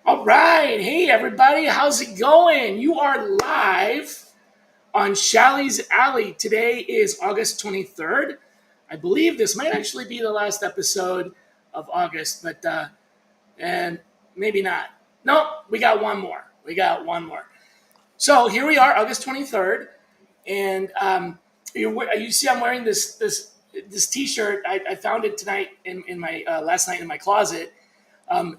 All right. Hey, everybody. How's it going? You are live on Shally's Alley. Today is August 23rd. I believe this might actually be the last episode of August, but and maybe not. No, we got one more. So here we are, August 23rd. And you see I'm wearing this T-shirt. I found it tonight in my last night in my closet. And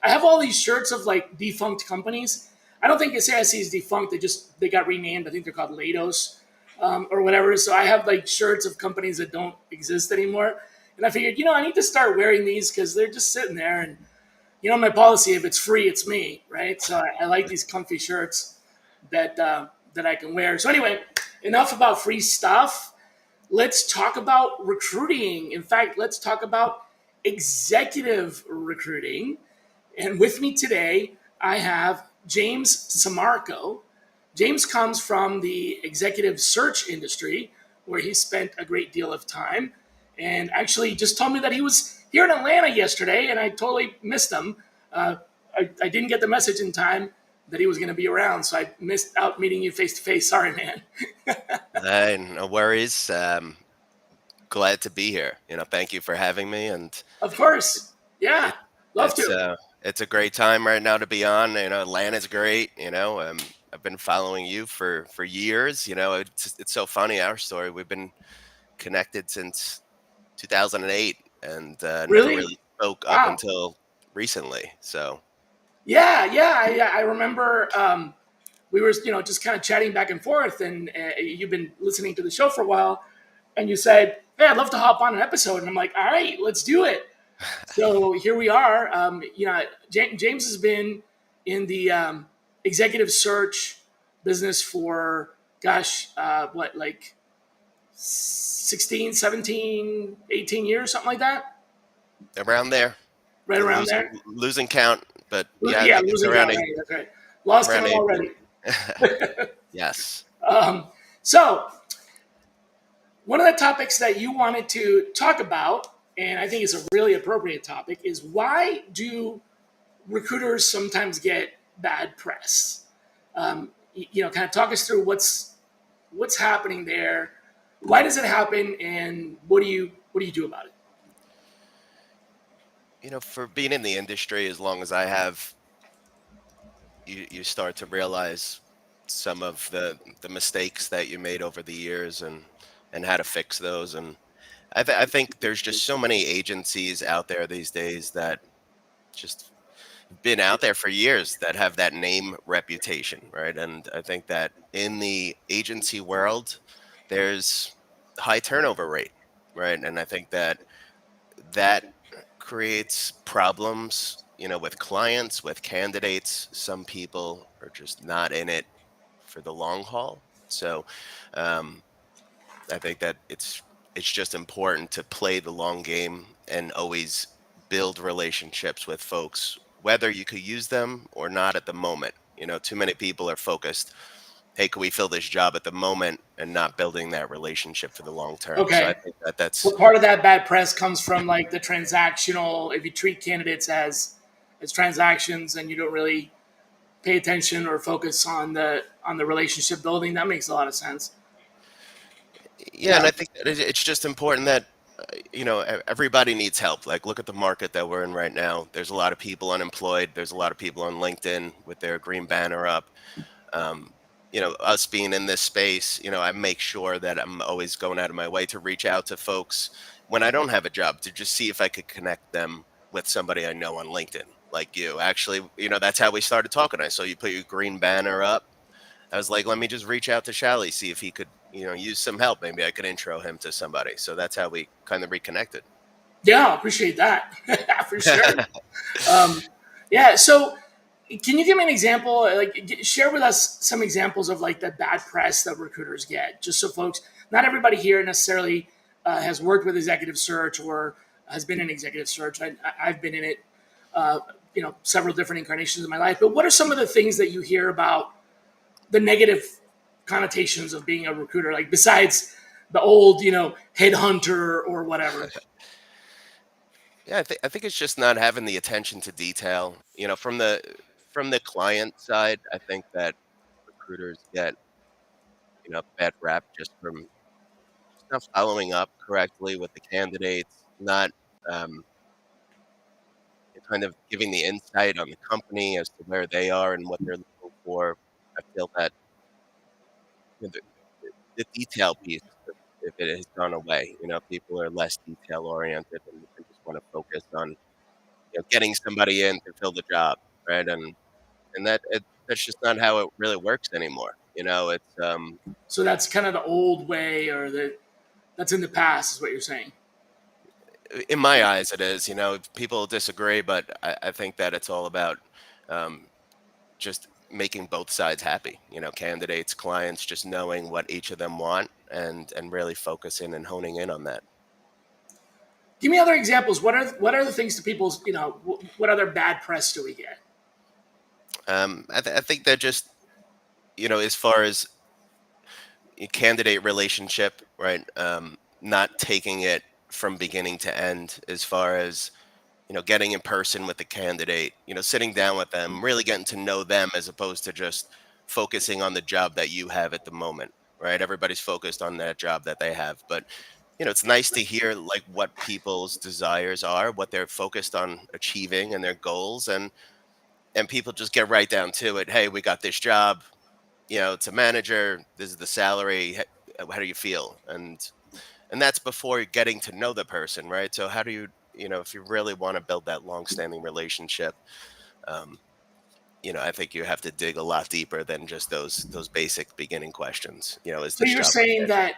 I have all these shirts of like defunct companies. I don't think SAIC is defunct. They got renamed. I think they're called Lados or whatever. So I have like shirts of companies that don't exist anymore. And I figured, I need to start wearing these because they're just sitting there. And my policy: if it's free, it's me, right? So I like these comfy shirts that I can wear. So anyway, enough about free stuff. Let's talk about recruiting. In fact, let's talk about executive recruiting. And with me today, I have James Sammarco. James comes from the executive search industry, where he spent a great deal of time, and actually just told me that he was here in Atlanta yesterday, and I totally missed him. I didn't get the message in time that he was going to be around, so I missed out meeting you face to face. Sorry, man. No worries. Glad to be here. Thank you for having me. And Of course. Yeah. Love it's to. it's a great time right now to be on. Atlanta's great. I've been following you for years. It's so funny, our story. We've been connected since 2008 and never Really? really spoke up Wow. until recently. So Yeah. I remember we were, just kind of chatting back and forth, and you've been listening to the show for a while, and you said, "Hey, I'd love to hop on an episode," and I'm like, "All right, let's do it." So here we are. James has been in the executive search business for, gosh, like 16, 17, 18 years, something like that? around there, Right around there? losing count, but yeah, I Yeah, think it's losing around count, right? That's right. Lost around count 18. already. Yes. So, one of the topics that you wanted to talk about, and I think it's a really appropriate topic, is why do recruiters sometimes get bad press? Kind of talk us through what's happening there. Why does it happen, and what do you do about it? For being in the industry as long as I have, you start to realize some of the mistakes that you made over the years and how to fix those. And I think there's just so many agencies out there these days that just been out there for years that have that name reputation, right? And I think that in the agency world, there's high turnover rate, right? And I think that creates problems, with clients, with candidates. Some people are just not in it for the long haul. So um, I think that it's just important to play the long game and always build relationships with folks, whether you could use them or not at the moment. Too many people are focused, hey, can we fill this job at the moment, and not building that relationship for the long term. So I Okay. think that So that's part of that bad press comes from like the transactional. If you treat candidates as transactions and you don't really pay attention or focus on the relationship building, that makes a lot of sense. Yeah, Yeah. and I think that it's just important that everybody needs help. Like, look at the market that we're in right now. There's a lot of people unemployed. There's a lot of people on LinkedIn with their green banner up. Um, us being in this space, I make sure that I'm always going out of my way to reach out to folks when I don't have a job to just see if I could connect them with somebody I know on LinkedIn, like you. Actually, that's how we started talking. I saw you put your green banner up. I was like, let me just reach out to Shally, see if he could, use some help. Maybe I could intro him to somebody. So that's how we kind of reconnected. Yeah, I appreciate that for sure. Um, yeah. So Can you give me an example? Like, share with us some examples of like the bad press that recruiters get, just so folks. Not everybody here necessarily has worked with executive search or has been in executive search. I've been in it, uh, several different incarnations of my life. But what are some of the things that you hear about the negative connotations of being a recruiter? Like besides the old, headhunter or whatever. Yeah, I think it's just not having the attention to detail. From the client side, I think that recruiters get bad rap just from just not following up correctly with the candidates, not um, kind of giving the insight on the company as to where they are and what they're looking for. I feel that the detail piece, if it has gone away, people are less detail oriented and just want to focus on getting somebody in to fill the job, right? And that's just not how it really works anymore. It's So that's kind of the old way, or that's in the past, is what you're saying. in my eyes it is. People disagree, but I think that it's all about um, just making both sides happy. Candidates, clients, just knowing what each of them want and really focusing and honing in on that. Give me other examples. What are the things to people's what other bad press do we get? I think that just as far as a candidate relationship, right? Not taking it from beginning to end, as far as getting in person with the candidate, sitting down with them, really getting to know them as opposed to just focusing on the job that you have at the moment, right? Everybody's focused on that job that they have, but it's nice to hear like what people's desires are, what they're focused on achieving and their goals, and people just get right down to it. Hey, we got this job, it's a manager, this is the salary, how do you feel? And that's before getting to know the person, right? So how do if you really want to build that long-standing relationship, um, I think you have to dig a lot deeper than just those basic beginning questions. Is So this you're job a saying fit? that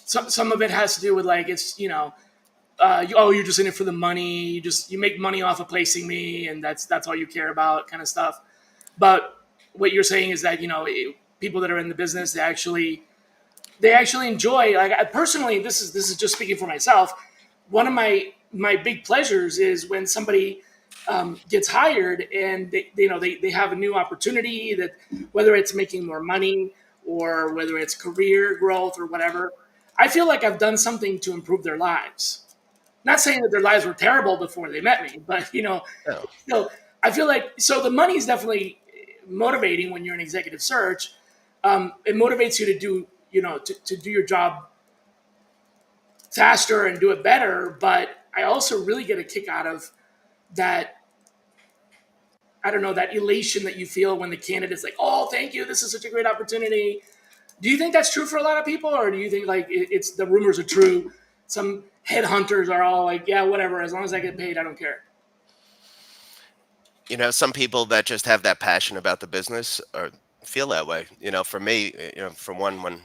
some of it has to do with like it's you're just in it for the money. You make money off of placing me, and that's all you care about, kind of stuff. But what you're saying is that people that are in the business, they actually enjoy. Like I personally, this is just speaking for myself. One of my big pleasures is when somebody gets hired and they have a new opportunity, that whether it's making more money or whether it's career growth or whatever. I feel like I've done something to improve their lives. Not saying that their lives were terrible before they met me, but No. still, I feel like so the money is definitely motivating when you're in executive search. It motivates you to do to do your job faster and do it better. But I also really get a kick out of that. I don't know, that elation that you feel when the candidate's like, "Oh, thank you, this is such a great opportunity." Do you think that's true for a lot of people, or do you think like it's the rumors are true? Some headhunters are all like, "Yeah, whatever, as long as I get paid, I don't care." Some people that just have that passion about the business or feel that way. For me, for one, when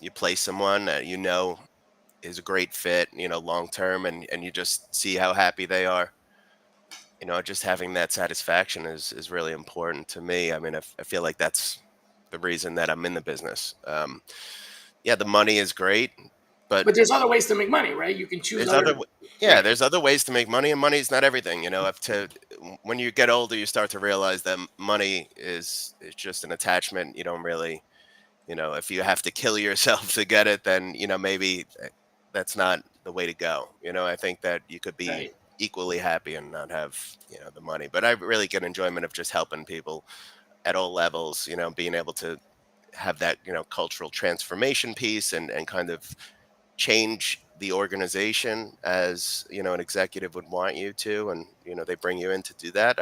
you place someone that is a great fit, long term, and you just see how happy they are. Just having that satisfaction is really important to me. I mean, I feel like that's the reason that I'm in the business. Yeah, the money is great, but But there's other ways to make money, right? You can choose there's other, other, yeah, right? there's other ways to make money, and money's not everything. When you get older, you start to realize that money is just an attachment. You don't really, if you have to kill yourself to get it, then maybe that's not the way to go. I think that you could be Right. equally happy and not have the money. But I really get enjoyment of just helping people at all levels. Being able to have that cultural transformation piece and kind of change the organization as an executive would want you to, and they bring you in to do that.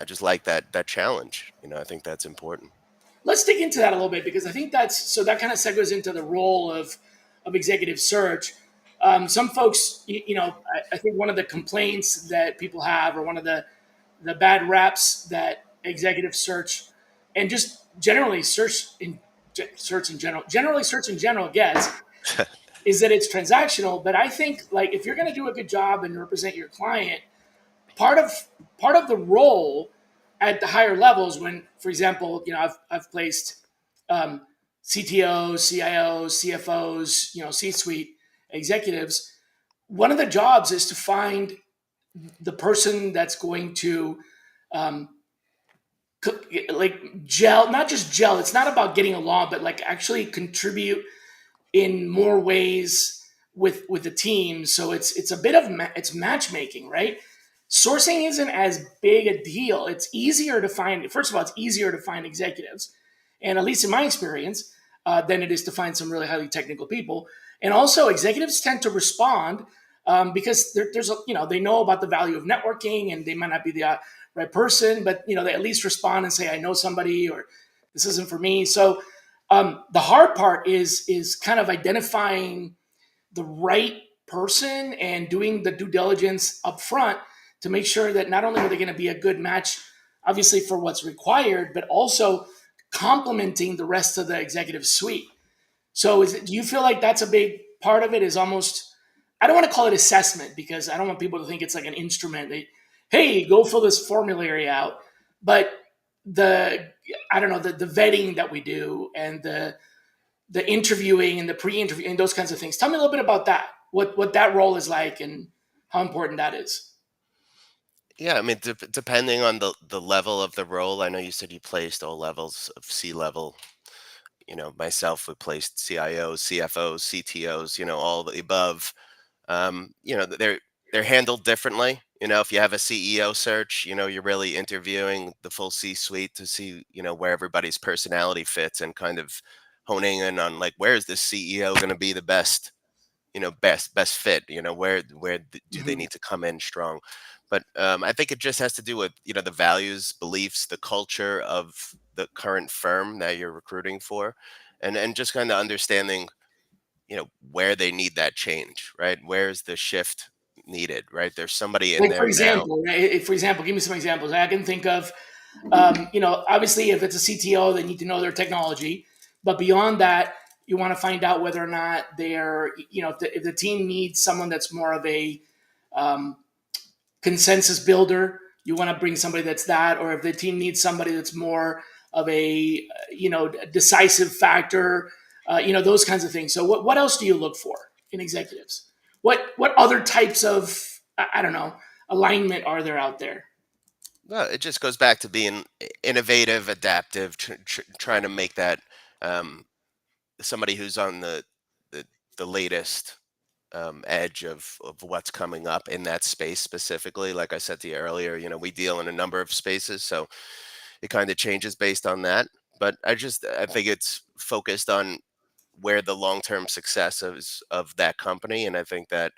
I just like that challenge. I think that's important. Let's dig into that a little bit because I think that kind of segues into the role of executive search. Some folks, I think one of the complaints that people have, or one of the bad reps that executive search and just generally search in general gets, is that it's transactional. But I think like if you're going to do a good job and represent your client, part of part of the role. at the higher levels, when, for example, I've placed um, CTOs, CIOs, CFOs, C-suite executives. One of the jobs is to find the person that's going to um, like gel, not just gel. It's not about getting along, but like actually contribute in more ways with the team. So it's a bit of it's matchmaking, right? Sourcing isn't as big a deal. It's easier to find. First of all, it's easier to find executives, and at least in my experience, than it is to find some really highly technical people. And also, executives tend to respond because there's a, they know about the value of networking, and they might not be the right person, but they at least respond and say, "I know somebody," or "This isn't for me." So the hard part is kind of identifying the right person and doing the due diligence up front to make sure that not only are they going to be a good match, obviously for what's required, but also complementing the rest of the executive suite. So do you feel like that's a big part of it? Is almost, I don't want to call it assessment because I don't want people to think it's like an instrument. Hey, go fill this formulary out. But the I don't know, the vetting that we do and the interviewing and the pre-interview and those kinds of things. Tell me a little bit about that. What that role is like and how important that is. Yeah, I mean, depending on the level of the role, I know you said you placed all levels of C level. Myself, we placed CIOs, CFOs, CTOs. All the above. They're handled differently. If you have a CEO search, you're really interviewing the full C-suite to see, where everybody's personality fits and kind of honing in on like where is this CEO going to be the best fit. Do they Mm-hmm. need to come in strong? But I think it just has to do with the values, beliefs, the culture of the current firm that you're recruiting for, and just kind of understanding where they need that change, right? Where's the shift needed, right? There's somebody in Like for there now. example, right? For example, give me some examples. I can think of, obviously, if it's a CTO, they need to know their technology. But beyond that, you want to find out whether or not they're, if the team needs someone that's more of a um, consensus builder, you want to bring somebody that's that, or if the team needs somebody that's more of a, decisive factor, those kinds of things. So what else do you look for in executives? What other types of, I don't know, alignment are there out there? Well, it just goes back to being innovative, adaptive, trying to make that um, somebody who's on the, the latest edge of what's coming up in that space specifically. Like I said to you earlier, we deal in a number of spaces, so it kind of changes based on that. But I think it's focused on where the long-term success of that company, and I think that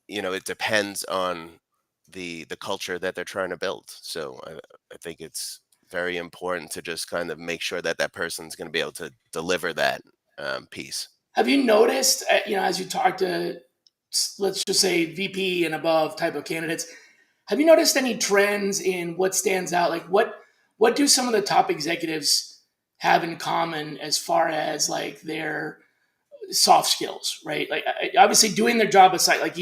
it depends on the culture that they're trying to build. So I think it's very important to just kind of make sure that that person's going to be able to deliver that piece. Have you noticed, as you talk to, let's just say, VP and above type of candidates, have you noticed any trends in what stands out? Like what do some of the top executives have in common as far as like their soft skills, right? Like obviously doing their job aside, like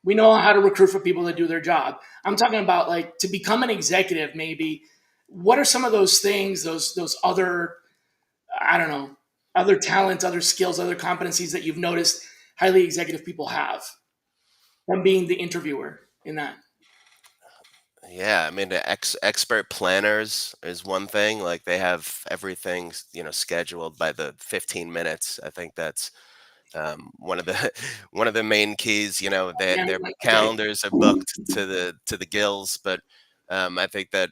we know how to recruit for people that do their job. I'm talking about like to become an executive, maybe. What are some of those things, those other, I don't know, other talents, other skills, other competencies that you've noticed highly executive people have from being the interviewer in that? Yeah, I mean, the expert planners is one thing. Like they have everything, scheduled by the 15 minutes. I think that's one of the one of the main keys. Yeah, Their okay. calendars are booked to the gills. But I think that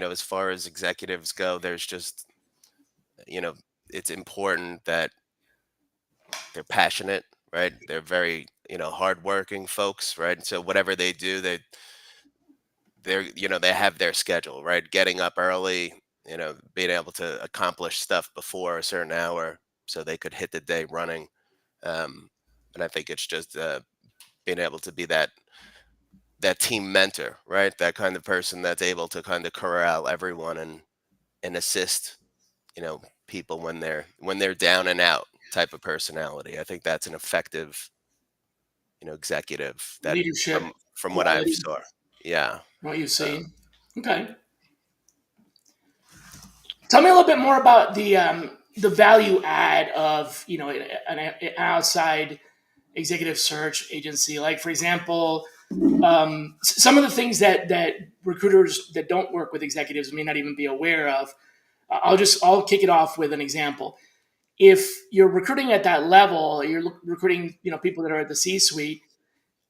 as far as executives go, there's just you know it's important that they're passionate, right? They're very hardworking folks, right? So whatever they do, they have their schedule, right? Getting up early, being able to accomplish stuff before a certain hour so they could hit the day running. Um, and I think it's just being able to be that team mentor, right? That kind of person that's able to kind of corral everyone and assist, people when they're down and out type of personality. I think that's an effective, executive that Leadership from what I've quality, saw. Yeah. what you've Um, seen. Okay. Tell me a little bit more about the value add of an outside executive search agency. Like for example, some of the things that recruiters that don't work with executives may not even be aware of. I'll kick it off with an example. If you're recruiting at that level, you're recruiting people that are at the C-suite.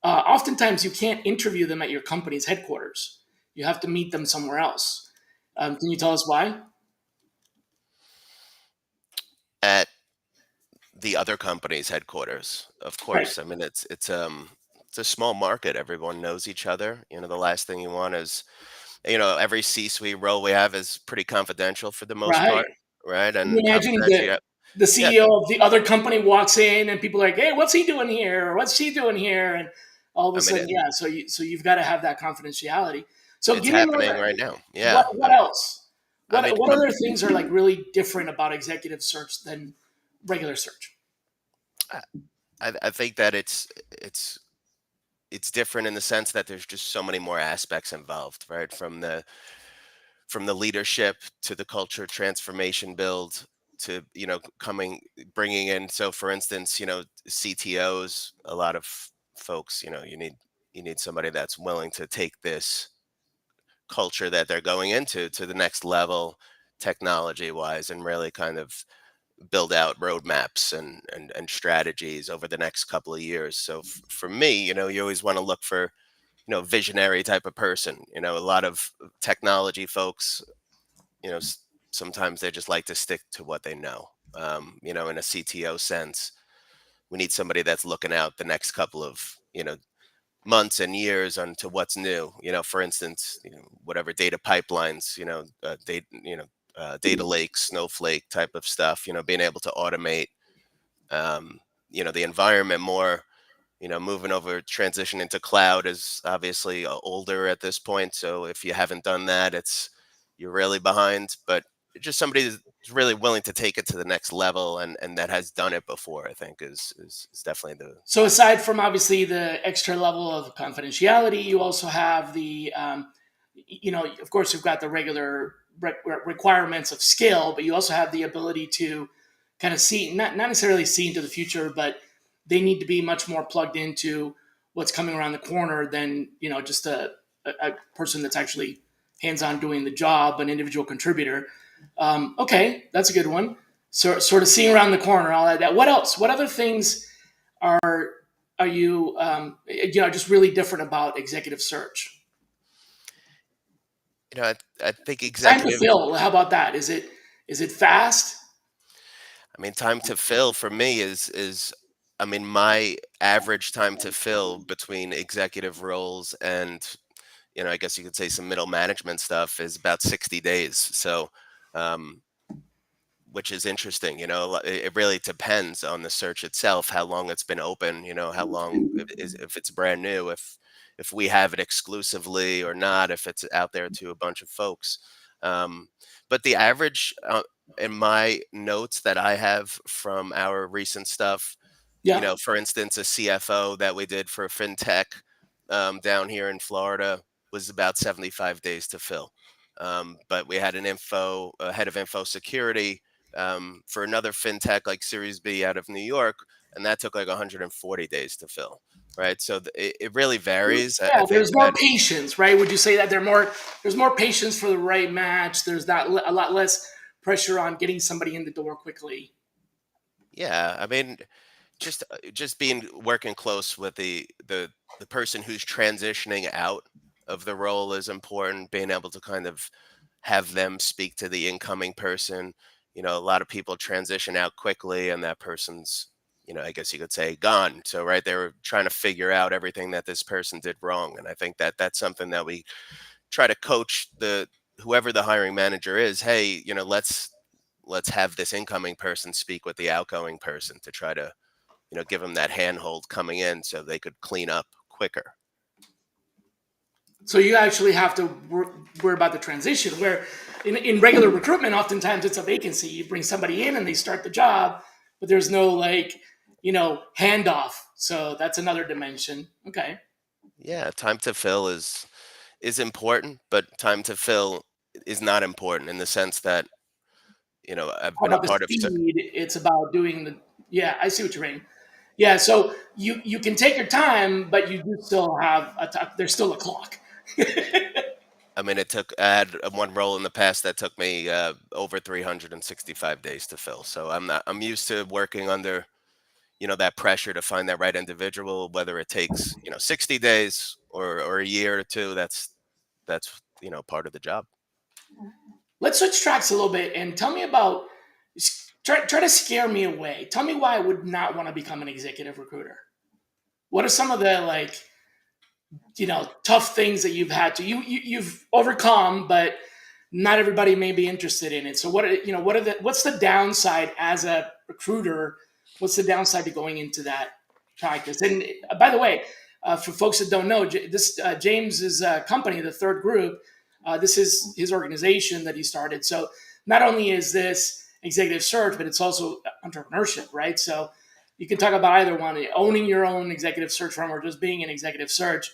Oftentimes, you can't interview them at your company's headquarters. You have to meet them somewhere else. Can you tell us why? At the other company's headquarters, of Right, course. I mean, it's a small market. Everyone knows each other. The last thing you want is, every C-suite role we have is pretty confidential for the most right. part, right? Can you And imagine confidential, yeah, the yeah. CEO of the other company walks in and people are like, "Hey, what's he doing here? Or what's she doing here?" And all of a I mean, sudden, yeah. So you've got to have that confidentiality. So it's give me more. happening right now. Yeah. What else? I mean, What other things are like really different about executive search than regular search? I, I think that it's different in the sense that there's just so many more aspects involved, right? From the leadership to the culture transformation build to coming bringing in, so for instance, CTOs, a lot of folks, you need somebody that's willing to take this culture that they're going into to the next level technology wise, and really kind of build out roadmaps and strategies over the next couple of years. So for me, you always want to look for visionary type of person. A lot of technology folks, you know, s- sometimes they just like to stick to what they know. In a CTO sense, we need somebody that's looking out the next couple of, months and years onto what's new. For instance, whatever data pipelines, data lakes, Snowflake type of stuff. Being able to automate, um, the environment more. Moving over, transition into cloud is obviously older at this point. So if you haven't done that, you're really behind. But just somebody that's really willing to take it to the next level, and that has done it before, I think is definitely the. So aside from obviously the extra level of confidentiality, you also have of course, you've got the regular requirements of skill, but you also have the ability to kind of see, not necessarily see into the future, but they need to be much more plugged into what's coming around the corner than just a person that's actually hands-on doing the job, an individual contributor. Okay, that's a good one. So sort of seeing around the corner, all that. What else? What other things are are you just really different about executive search? I think Time to executive. fill. How about that? Is it fast? I mean, time to fill for me is. I mean, my average time to fill between executive roles and, I guess you could say some middle management stuff is about 60 days. So, um, which is interesting. It really depends on the search itself, how long it's been open, how long, if it's brand new, if we have it exclusively or not, if it's out there to a bunch of folks. Um, but the average, in my notes that I have from our recent stuff, Yeah. for instance, a CFO that we did for fintech, down here in Florida, was about 75 days to fill. But we had a head of info security, for another fintech like Series B out of New York, and that took like 140 days to fill. Right. So it really varies. I Yeah, think there's more that, patience, right? Would you say that there's more patience for the right match? There's that a lot less pressure on getting somebody in the door quickly. yeah, I mean, just being working close with the person who's transitioning out of the role is important. Being able to kind of have them speak to the incoming person. A lot of people transition out quickly, and that person's, I guess you could say, gone. So right, they were trying to figure out everything that this person did wrong, and I think that that's something that we try to coach the whoever the hiring manager is. Hey, let's have this incoming person speak with the outgoing person to try to, give them that handhold coming in so they could clean up quicker. So you actually have to worry about the transition. Where in regular recruitment, oftentimes it's a vacancy. You bring somebody in and they start the job, but there's no handoff. So that's another dimension. Okay. Yeah, time to fill is is important, but time to fill is not important in the sense that, I've How been a about the part of speed? It's about doing the. Yeah, I see what you're saying. Yeah, so you can take your time, but you do still have there's still a clock. I mean, I had one role in the past that took me over 365 days to fill. So I'm used to working under, that pressure to find that right individual, whether it takes, 60 days or a year or two. That's part of the job. Let's switch tracks a little bit and tell me about try to scare me away. Tell me why I would not want to become an executive recruiter. What are some of the tough things that you've had to you've overcome, but not everybody may be interested in it. So what's the downside as a recruiter? What's the downside to going into that practice? And by the way, for folks that don't know, this James's company, the Third Group, this is his organization that he started. So not only is this executive search, but it's also entrepreneurship, right? So you can talk about either one, owning your own executive search firm or just being an executive search.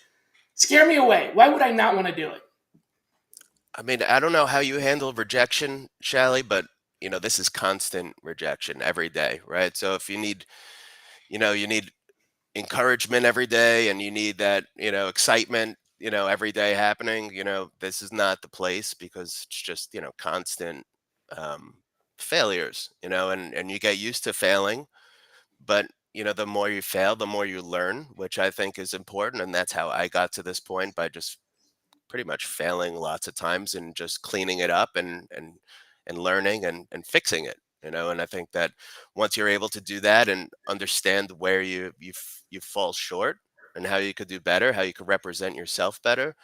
Scare me away. Why would I not want to do it? I mean, I don't know how you handle rejection, Shally, but this is constant rejection every day, right? So if you need encouragement every day and you need that, excitement, every day happening, this is not the place because it's just, constant um, failures, and you get used to failing, but the more you fail, the more you learn, which I think is important. And that's how I got to this point, by just pretty much failing lots of times and just cleaning it up and learning and fixing it. And I think that once you're able to do that and understand where you fall short and how you could do better, how you could represent yourself better,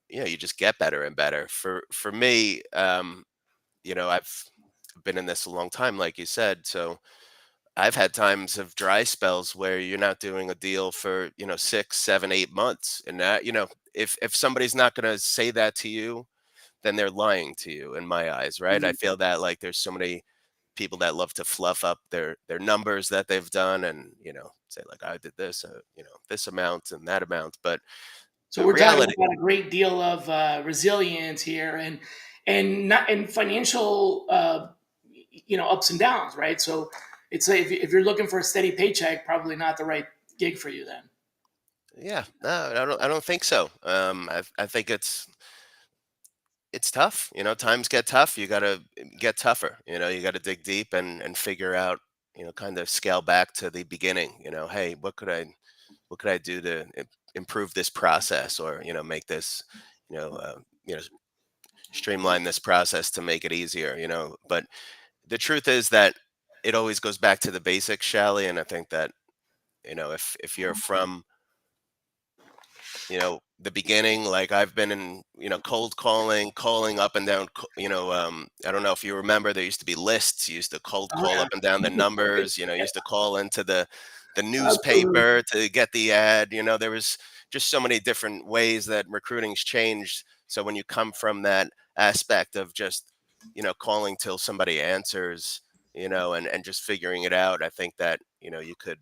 you just get better and better. For me, I've been in this a long time, like you said. So I've had times of dry spells where you're not doing a deal for, 6, 7, 8 months. And that, if somebody's not going to say that to you, then they're lying to you in my eyes, right? I feel that, like, there's so many people that love to fluff up their numbers that they've done and, say like, I did this, this amount and that amount. But So we're talking reality, about a great deal of resilience here, and not and financial ups and downs, right? So it's if you're looking for a steady paycheck, probably not the right gig for you then. yeah, no, I don't think so. I think it's tough. Times get tough. You got to get tougher. You got to dig deep and figure out, kind of scale back to the beginning. Hey, what could I do to improve this process, or make this, you know, uh, you know, streamline this process to make it easier. But the truth is that it always goes back to the basics, Shally. And I think that, if you're from, the beginning, like I've been in, cold calling up and down, I don't know if you remember, there used to be lists. You used to cold Oh call yeah, up and down the numbers, you used to call into the absolutely. newspaper to get the ad. There was just so many different ways that recruiting's changed. So when you come from that aspect of just, calling till somebody answers, and just figuring it out, I think that, you could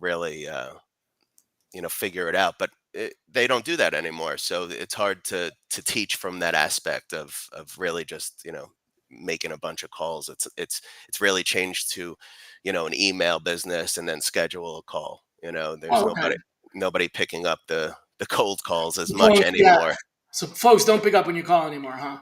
really, figure it out. But they don't do that anymore, so it's hard to teach from that aspect of really just, making a bunch of calls. It's really changed to, an email business and then schedule a call. There's Oh, okay. nobody picking up the cold calls as The much phone, yeah. anymore. So folks don't pick up when you call anymore, huh?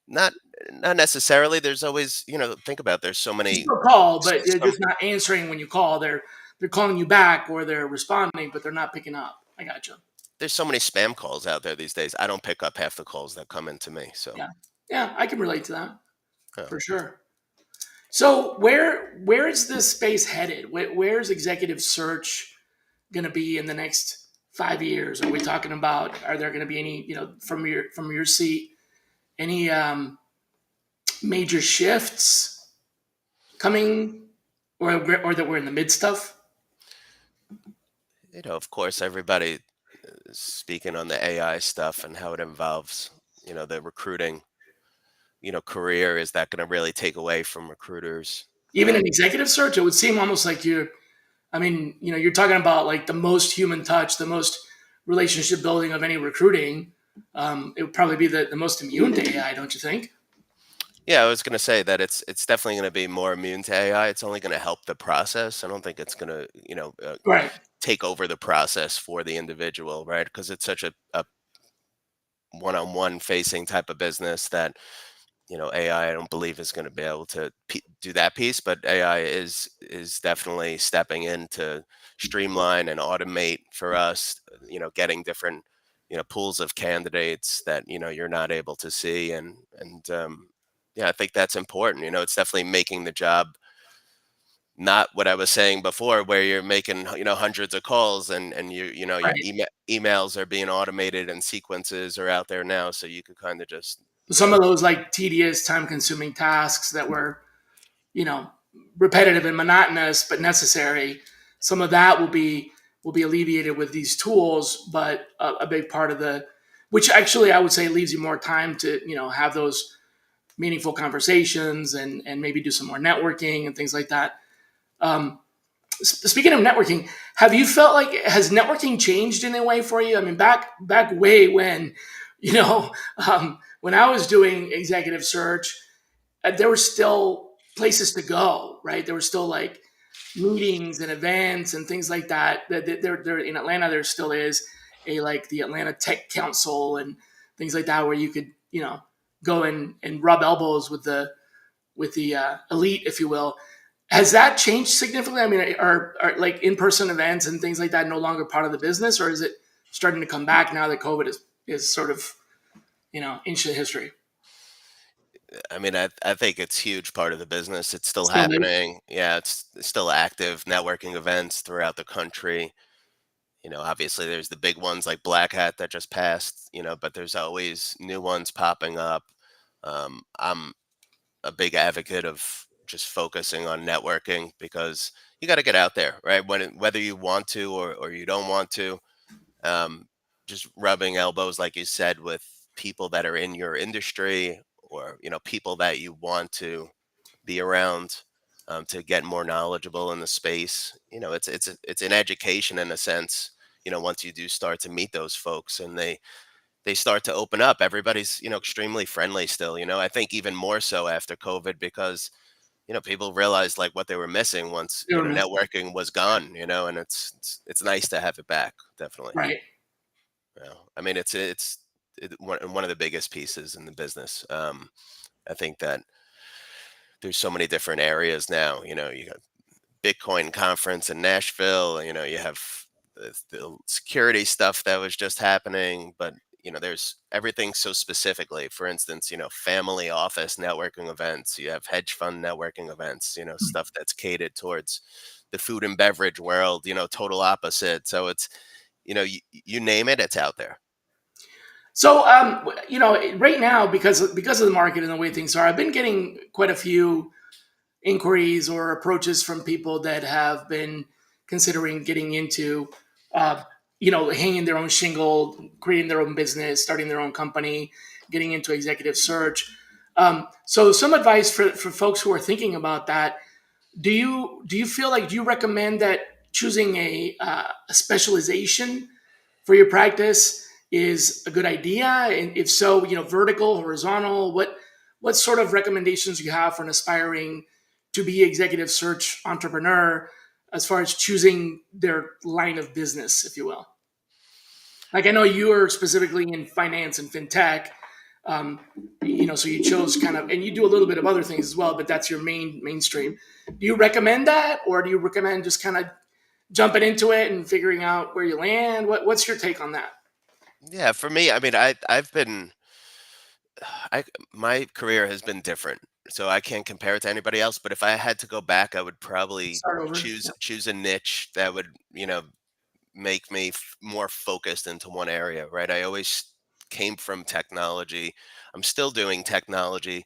Not not necessarily. There's always, think about, there's so You many still call, but they're some just not answering when you call. They're calling you back or they're responding, but they're not picking up. I got you. there's so many spam calls out there these days. I don't pick up half the calls that come into me. So Yeah, yeah, I can relate to that uh, for sure. So where is this space headed? Where's executive search going to be in the next 5 years? Are we talking about? Are there going to be any from your seat any major shifts coming, or that we're in the midst of? of course, everybody is speaking on the AI stuff and how it involves, the recruiting, career. Is that going to really take away from recruiters? Even in executive search, it would seem almost like you're. I mean, you're talking about like the most human touch, the most relationship building of any recruiting. It would probably be the most immune to AI, don't you think? Yeah, I was going to say that it's definitely going to be more immune to AI. It's only going to help the process. I don't think it's going to, Right, take over the process for the individual, right? Because it's such a one-on-one facing type of business that AI, I don't believe is going to be able to do that piece, but AI is definitely stepping in to streamline and automate for us. Getting different pools of candidates that you're not able to see, and yeah, I think that's important. It's definitely making the job not what I was saying before, where you're making hundreds of calls and your right. emails are being automated and sequences are out there now, so you could kind of just Some of those like tedious, time-consuming tasks that were, you know, repetitive and monotonous but necessary. Some of that will be alleviated with these tools, but a big part of the, which actually I would say leaves you more time to have those meaningful conversations and maybe do some more networking and things like that. Um, Speaking of networking, have you felt like has networking changed in a way for you? I mean, back way when, when I was doing executive search, there were still places to go, right? There were still like meetings and events and things like that. There in Atlanta, there still is a like the Atlanta Tech Council and things like that, where you could go and rub elbows with the elite, if you will. Has that changed significantly? I mean, are like in person events and things like that no longer part of the business, or is it starting to come back now that COVID is sort of ancient history? I mean, I think it's huge part of the business. It's still Still is. happening. Yeah, it's still active networking events throughout the country. Obviously there's the big ones like Black Hat that just passed, but there's always new ones popping up. I'm a big advocate of just focusing on networking because you got to get out there, right? Whether you want to or you don't want to, um, just rubbing elbows, like you said, with people that are in your industry or people that you want to be around, to get more knowledgeable in the space. It's an education in a sense. Once you do start to meet those folks and they start to open up, everybody's extremely friendly still. I think even more so after COVID because people realized like what they were missing once Still miss- networking was gone. And it's nice to have it back. Definitely. Right. I mean, one of the biggest pieces in the business. I think that there's so many different areas now. You got Bitcoin conference in Nashville. You have the security stuff that was just happening, but there's everything so specifically. For instance, family office networking events. You have hedge fund networking events. Stuff that's catered towards the food and beverage world. Total opposite. So it's you name it, it's out there. So, right now, because of the market and the way things are, I've been getting quite a few inquiries or approaches from people that have been considering getting into, uh, hanging their own shingle, creating their own business, starting their own company, getting into executive search. So, some advice for folks who are thinking about that. Do you feel like do you recommend that choosing a specialization for your practice is a good idea? And if so, vertical, horizontal, what sort of recommendations do you have for an aspiring to be executive search entrepreneur as far as choosing their line of business, if you will? Like I know you are specifically in finance and fintech, um, so you chose kind of, and you do a little bit of other things as well, but that's your mainstream. Do you recommend that, or do you recommend just kind of jumping into it and figuring out where you land? What's your take on that? Yeah, for me, I mean, I've been I my career has been different, so I can't compare it to anybody else. But if I had to go back, I would probably Start over. choose a niche that would make me more focused into one area. Right? I always came from technology. I'm still doing technology,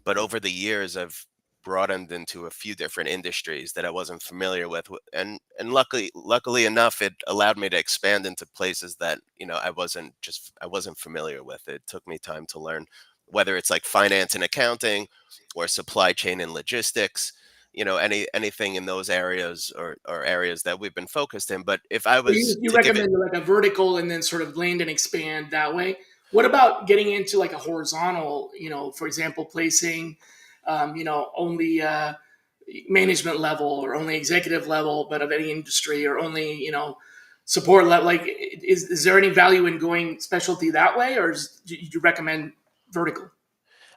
but over the years, I've broadened into a few different industries that I wasn't familiar with, and luckily enough, it allowed me to expand into places that I wasn't familiar with. It took me time to learn, whether it's like finance and accounting, or supply chain and logistics. Anything in those areas or areas that we've been focused in. But if I So you, was you to give it recommend like a vertical and then sort of land and expand that way? What about getting into like a horizontal, for example, placing, only management level or only executive level, but of any industry, or only, support level? Like, is there any value in going specialty that way, or do you recommend vertical?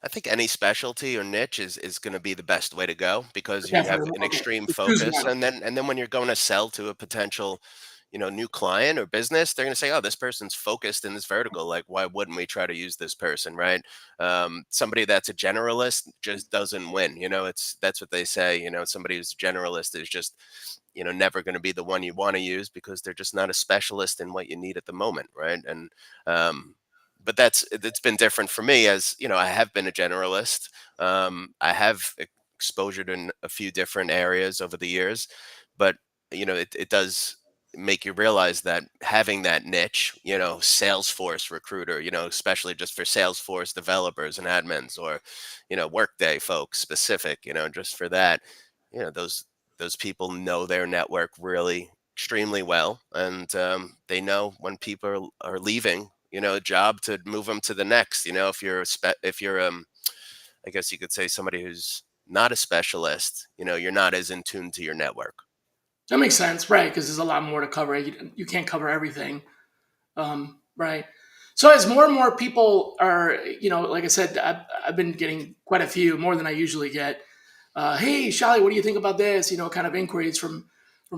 I think any specialty or niche is going to be the best way to go because you have Definitely. an Okay. extreme So choose focus, one. and then when you're going to sell to a potential, new client or business, they're going to say, "Oh, this person's focused in this vertical. Like, why wouldn't we try to use this person?" Right? Somebody that's a generalist just doesn't win. That's what they say. Somebody who's a generalist is just never going to be the one you want to use because they're just not a specialist in what you need at the moment, right? And but it's been different for me, as I have been a generalist. I have exposure to a few different areas over the years, but it does make you realize that having that niche, Salesforce recruiter, especially just for Salesforce developers and admins, or Workday folks specific, just for that, those people know their network really extremely well, and they know when people are leaving, a job, to move them to the next. If you're I guess you could say somebody who's not a specialist, you're not as in tune to your network. That makes sense, right? Because there's a lot more to cover. You can't cover everything. Right. So as more and more people are, like I said, I've been getting quite a few, more than I usually get. Hey, Shally, what do you think about this? Kind of inquiries from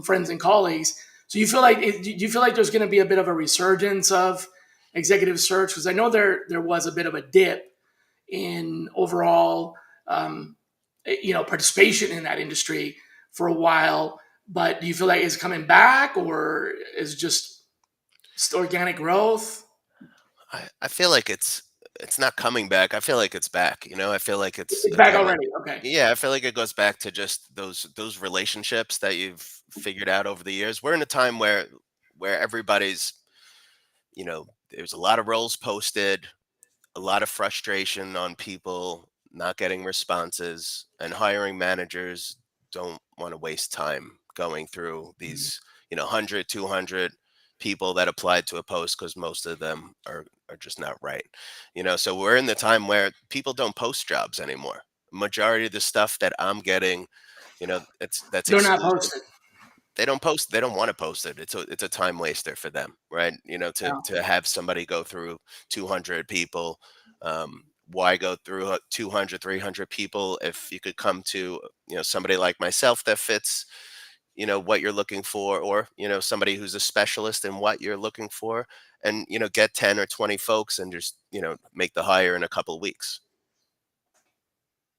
friends and colleagues. So you feel like, do you feel like there's going to be a bit of a resurgence of executive search? Because I know there was a bit of a dip in overall, participation in that industry for a while. But do you feel like it's coming back, or is just organic growth? I feel like it's not coming back. I feel like it's back. I feel like it's It's back again. already. Okay. Yeah, I feel like it goes back to just those relationships that you've figured out over the years. We're in a time where everybody's, there's a lot of roles posted, a lot of frustration on people not getting responses, and hiring managers don't want to waste time going through Mhm. these 100, 200 people that applied to a post, because most of them are just not right. So we're in the time where people don't post jobs anymore. Majority of the stuff that I'm getting, that's They're not exclusive. posted. They don't want to post it. It's a time waster for them, right? to Yeah. to have somebody go through 200 people. Why go through 200, 300 people if you could come to somebody like myself that fits what you're looking for, or somebody who's a specialist in what you're looking for, and get 10 or 20 folks and just make the hire in a couple of weeks.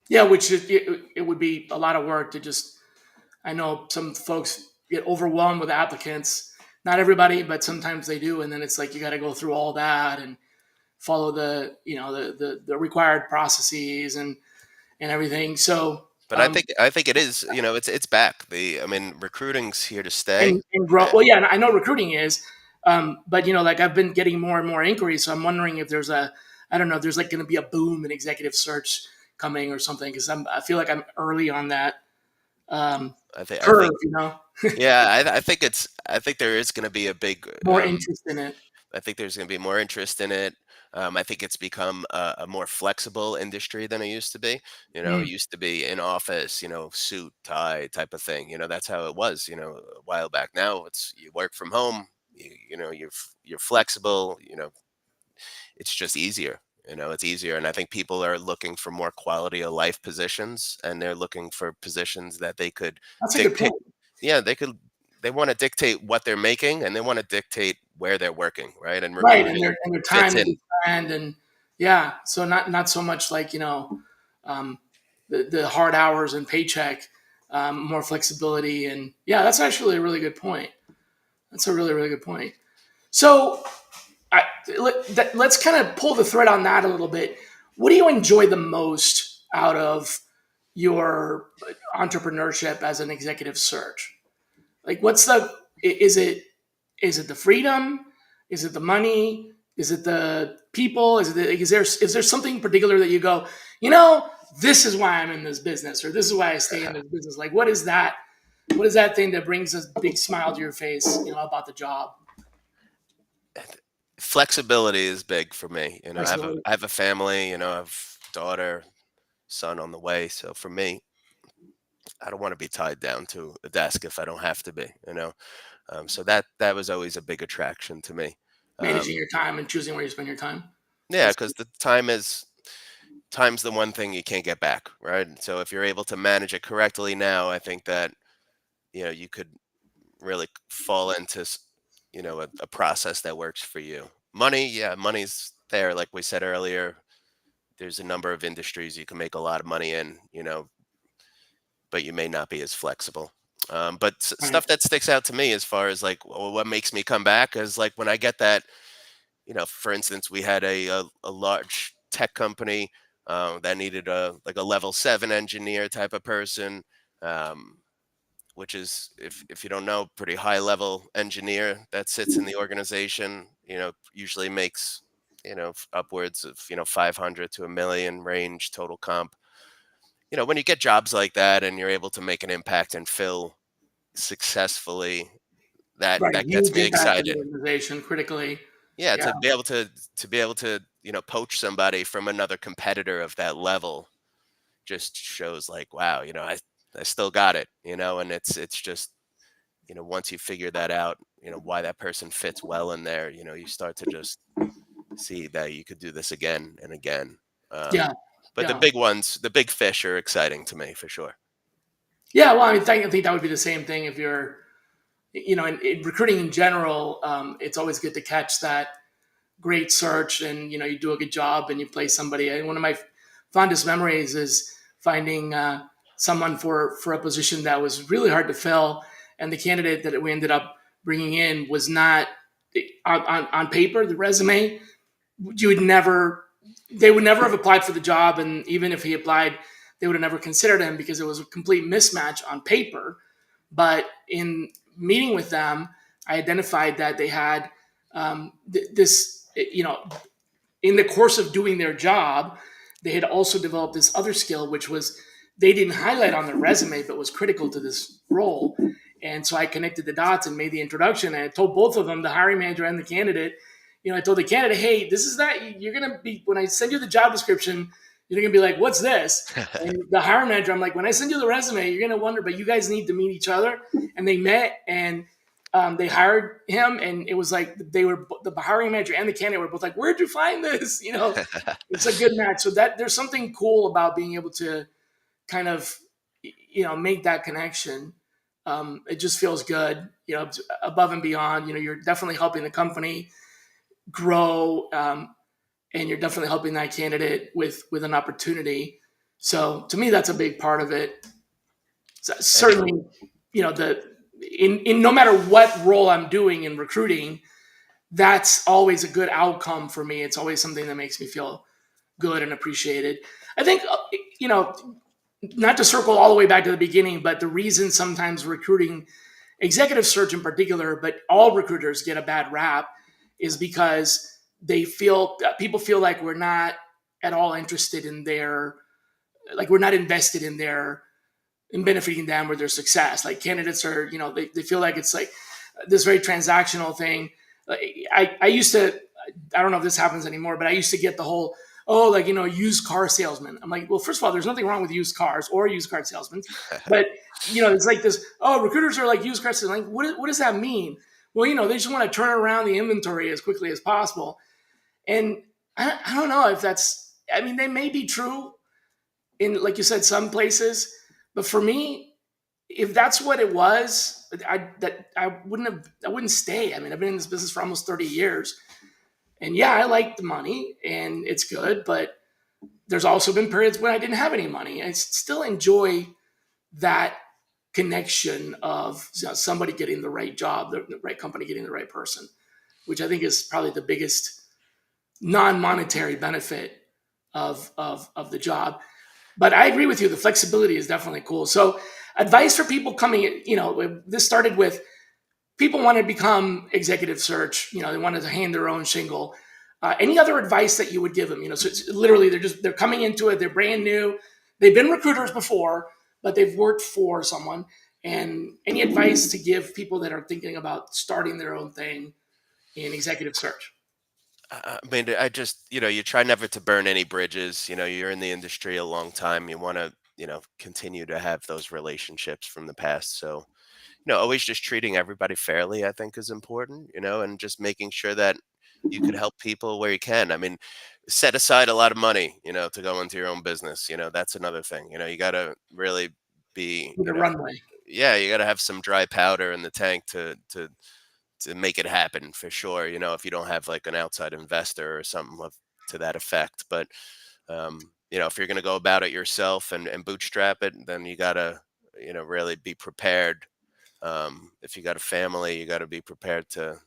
Yeah, which it would be a lot of work to just. I know some folks get overwhelmed with applicants. Not everybody, but sometimes they do, and then it's like you got to go through all that and follow the required processes and everything. So But I think it is, it's back. I mean, recruiting's here to stay. and grow. Well, yeah, and I know recruiting is, but like I've been getting more and more inquiries, so I'm wondering if there's I don't know, if there's like going to be a boom in executive search coming or something, because I feel like I'm early on that I curve, think Yeah, I think there is going to be a big. more interest in it. I think there's going to be more interest in it. I think it's become a more flexible industry than it used to be. It Mm. used to be in office, suit, tie type of thing. That's how it was, a while back. Now it's you work from home. You're flexible. It's just easier. It's easier, and I think people are looking for more quality of life positions, and they're looking for positions that they could That's a good dictate. point. Yeah, they want to dictate what they're making, and they want to dictate where they're working, right? And Right, recruiting and their fits time to in. be planned, and yeah, so not so much like um, the hard hours and paycheck, more flexibility, and yeah, that's actually a really good point. That's a really really good point. So I, let's kind of pull the thread on that a little bit. What do you enjoy the most out of your entrepreneurship as an executive search? Like, is it the freedom? Is it the money? Is it the people? Is there something particular that you go, you know, this is why I'm in this business, or this is why I stay in this business? Like, what is that? What is that thing that brings a big smile to your face, about the job? Flexibility is big for me. You know, Flexibility. I have a family. You know, I have daughter, son on the way. So for me, I don't want to be tied down to a desk if I don't have to be. You know, so that was always a big attraction to me. Managing Um, your time and choosing where you spend your time. yeah, That's because the time's the one thing you can't get back, right? So if you're able to manage it correctly now, I think that you could really fall into a process that works for you. Money, yeah, money's there, like we said earlier. There's a number of industries you can make a lot of money in, but you may not be as flexible. But right. stuff that sticks out to me as far as like what makes me come back is like when I get that, for instance, we had a large tech company that needed a level 7 engineer type of person, um, which is, if you don't know, pretty high level engineer that sits in the organization. Usually makes upwards of 500 to a million range total comp. When you get jobs like that and you're able to make an impact and fill successfully, that Right. that gets Huge me impact on the excited. organization critically. Yeah, Yeah. to be able to poach somebody from another competitor of that level just shows like, wow, I still got it, and it's just, once you figure that out, why that person fits well in there, you start to just see that you could do this again and again. Yeah. But the Yeah. big ones, the big fish are exciting to me for sure. Yeah. Well, I mean, I think that would be the same thing if you're, in recruiting in general. It's always good to catch that great search, and you do a good job and you place somebody. And one of my fondest memories is finding someone for a position that was really hard to fill, and the candidate that we ended up bringing in was not on paper, the resume. You would never They would never have applied for the job, and even if he applied, they would have never considered him because it was a complete mismatch on paper. But in meeting with them, I identified that they had this, in the course of doing their job, they had also developed this other skill, which was they didn't highlight on their resume, but was critical to this role. And so I connected the dots and made the introduction. And I told both of them, the hiring manager and the candidate, I told the candidate, hey, this is that you're going to be, when I send you the job description, you're going to be like, what's this? And the hiring manager, I'm like, when I send you the resume, you're going to wonder, but you guys need to meet each other. And they met, and they hired him, and it was like the hiring manager and the candidate were both like, "Where'd you find this?" It's a good match. So that there's something cool about being able to kind of make that connection. It just feels good, above and beyond. You're definitely helping the company grow, and you're definitely helping that candidate with an opportunity. So to me, that's a big part of it. So And certainly, the in no matter what role I'm doing in recruiting, that's always a good outcome for me. It's always something that makes me feel good and appreciated. I think, you know, not to circle all the way back to the beginning, but the reason sometimes recruiting, executive search in particular, but all recruiters get a bad rap, is because people feel like we're not at all interested in like we're not invested in benefiting them or their success. Like candidates are, they feel like it's like this very transactional thing. I used to, I don't know if this happens anymore, but I used to get the whole, oh, like, used car salesman. I'm like, well, first of all, there's nothing wrong with used cars or used car salesmen. But, it's like this, oh, recruiters are like used car salesmen. Like, what does that mean? Well, they just want to turn around the inventory as quickly as possible. And I don't know if that's, I mean, they may be true in, like you said, some places. But for me, if that's what it was, I wouldn't stay. I mean, I've been in this business for almost 30 years. And yeah, I like the money and it's good, but there's also been periods when I didn't have any money. I still enjoy that connection of somebody getting the right job, the right company getting the right person, which I think is probably the biggest non-monetary benefit of the job. But I agree with you. The flexibility is definitely cool. So advice for people coming, this started with people want to become executive search. They wanted to hand their own shingle. Any other advice that you would give them? So it's literally they're coming into it. They're brand new. They've been recruiters before, but they've worked for someone. And any advice to give people that are thinking about starting their own thing in executive search? I mean, I just, you try never to burn any bridges. You're in the industry a long time. You want to, continue to have those relationships from the past. So, always just treating everybody fairly, I think is important, and just making sure that you could help people where you can. I mean, set aside a lot of money, to go into your own business. That's another thing. You got to really be, with the runway? yeah, you got to have some dry powder in the tank to make it happen for sure. If you don't have like an outside investor or something to that effect. But if you're going to go about it yourself and bootstrap it, then you got to, really be prepared. If you got a family, you got to be prepared to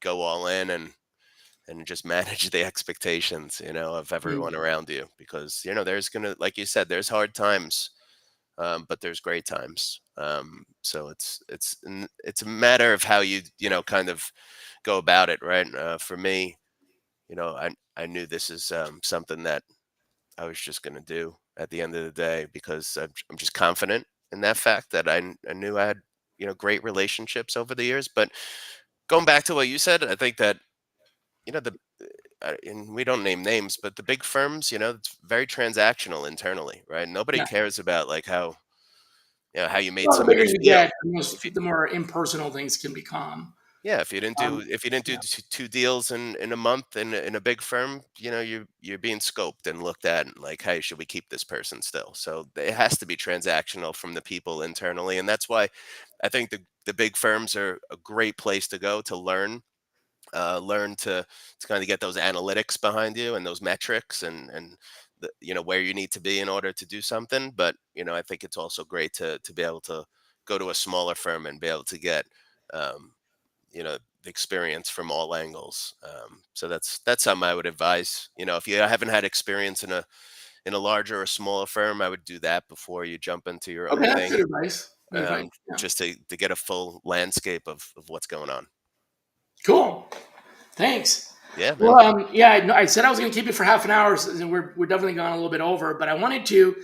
go all in and just manage the expectations, of Mm. everyone around you, because there's gonna, like you said, there's hard times, but there's great times. So it's a matter of how you kind of go about it, right? For me, I knew this is something that I was just going to do at the end of the day, because I'm just confident in that fact that I knew I had great relationships over the years. But going back to what you said, I think that the and we don't name names, but the big firms, it's very transactional internally, right? Nobody Yeah. cares about like how you made Well, the bigger somebody you feel. get, If you the more impersonal things can become. Yeah, if you didn't do Yeah. two deals in a month in a big firm, you're being scoped and looked at and like, hey, should we keep this person still? So it has to be transactional from the people internally, and that's why I think the big firms are a great place to go to learn to kind of get those analytics behind you and those metrics and where you need to be in order to do something. But I think it's also great to be able to go to a smaller firm and be able to get um, the experience from all angles. So that's something I would advise. If you haven't had experience in a larger or smaller firm, I would do that before you jump into your own Okay, that's thing, good advice. Good advice. Yeah. just to get a full landscape of what's going on. Cool. Thanks. Yeah, man. Well, yeah, I said I was going to keep it for half an hour, and we're definitely gone a little bit over. But I wanted to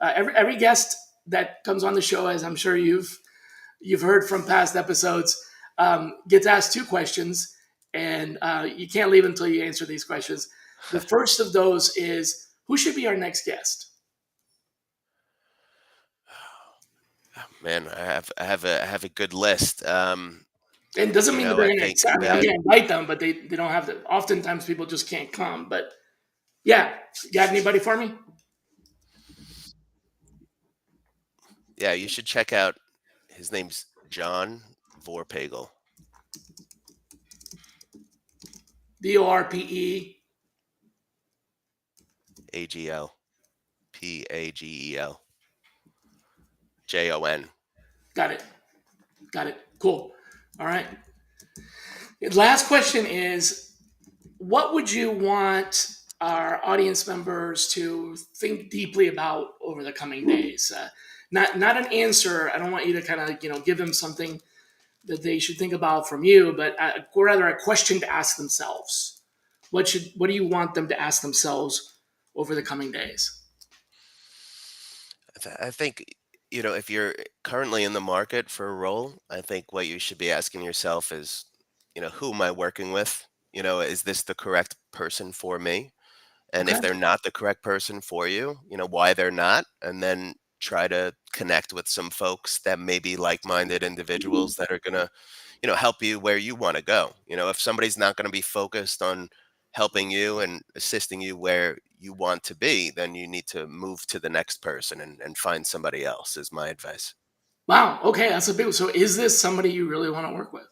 every guest that comes on the show, as I'm sure you've heard from past episodes, gets asked two questions, and you can't leave until you answer these questions. The first of those is, who should be our next guest? Man, I have a good list. And it doesn't mean that they're I going to think accept. I mean, I'm that going to invite them, but they don't have to. Oftentimes, people just can't come. But yeah, you got anybody for me? yeah, you should check out. His name's John Vorpagel, Vorpe. Aglpagel, Jon. Got it. Got it. Cool. All right. Last question is, what would you want our audience members to think deeply about over the coming days? Not an answer. I don't want you to kind of give them something that they should think about from you, but or rather a question to ask themselves. What do you want them to ask themselves over the coming days? I think, if you're currently in the market for a role, I think what you should be asking yourself is, who am I working with? Is this the correct person for me? And if Okay. they're not the correct person for you, why they're not, and then try to connect with some folks that may be like-minded individuals that are gonna, help you where you want to go. If somebody's not going to be focused on helping you and assisting you where you want to be, then you need to move to the next person and find somebody else, is my advice. Wow. Okay, that's a big. So, is this somebody you really want to work with?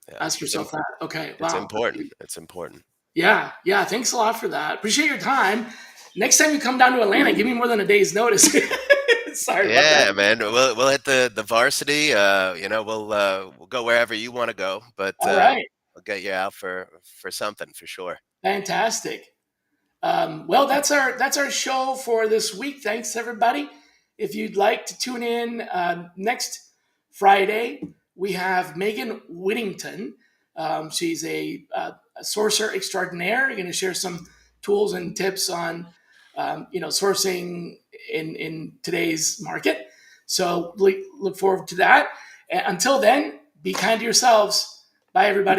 Yeah, Ask yourself that. Okay. it's Wow. important. It's important. Yeah, yeah. Thanks a lot for that. Appreciate your time. Next time you come down to Atlanta, give me more than a day's notice. Sorry about that. Yeah, man. We'll hit the varsity. We'll go wherever you want to go, but All right. we'll get you out for something for sure. Fantastic. Well, that's our show for this week. Thanks everybody. If you'd like to tune in next Friday, we have Megan Whittington. She's a sourcer extraordinaire. You're going to share some tools and tips on sourcing in today's market. So look forward to that. And until then, be kind to yourselves. Bye, everybody.